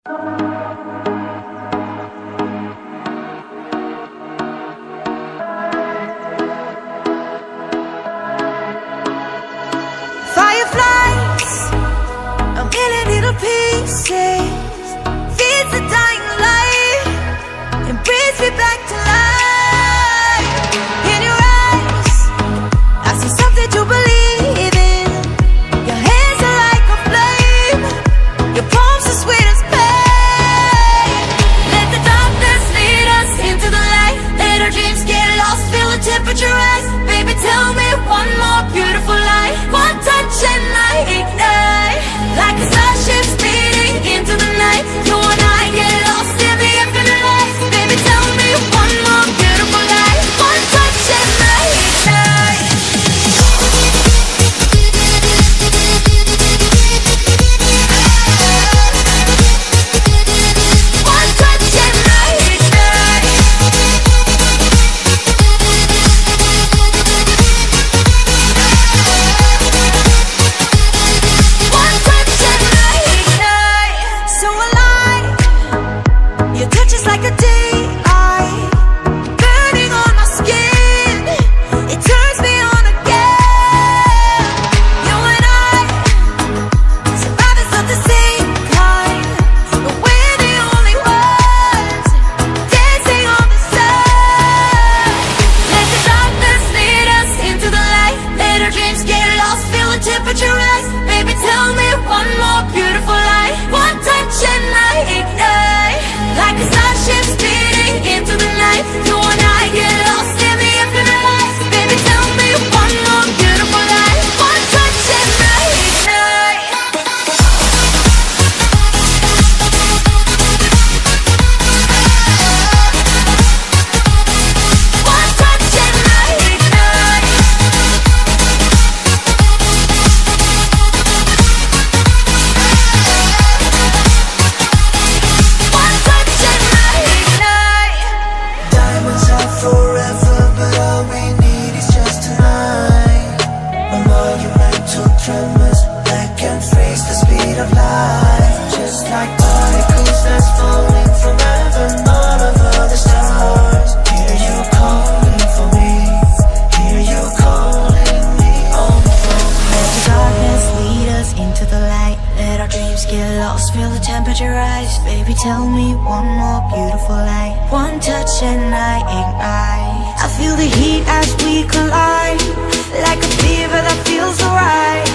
Fireflies, a million little pieces, feeds the dying light and brings me back to life. In your eyes, I see something to believe in. Your hands are like a flame, your palms are sweet as pain. Let the darkness lead us into the light. Let our dreams get lost, feel the temperature rise. Baby, tell me one more beautiful lie. One touch and I ignite, like a starship speeding into the night. You and I get lost in the infinite light. Baby, tell me one more beautiful lie. One touch and I ignite. One touch and I ignite. One touch and I ignite. So alive, your touch is like a daylight, burning on my skin. It turns me on again. You and I, survivors of the same kind, but we're the only ones dancing on the sun. Let the darkness lead us into the light. Let our dreams get lost, feel the temperature rise. Baby, tell me one more beautiful lie. One touch and I ignite, like a starship speeding into the night. You and I get lost in the infinite light. Baby, tell me one more beautiful lie. One touch and I ignite. One touch and I ignite. One touch and I ignite. Diamonds are forever, but all we need is just tonight. A monumental tremors that can freeze the speed of light. Just like particles that's falling from heaven, all over the stars. Hear you calling for me, hear you calling me on the phone. Let the darkness lead us into the light. Let our dreams get lost, feel the temperature rise. Baby, tell me one more beautiful lie. One touch and I ignite. I feel the heat as we collide, like a fever that feels alright.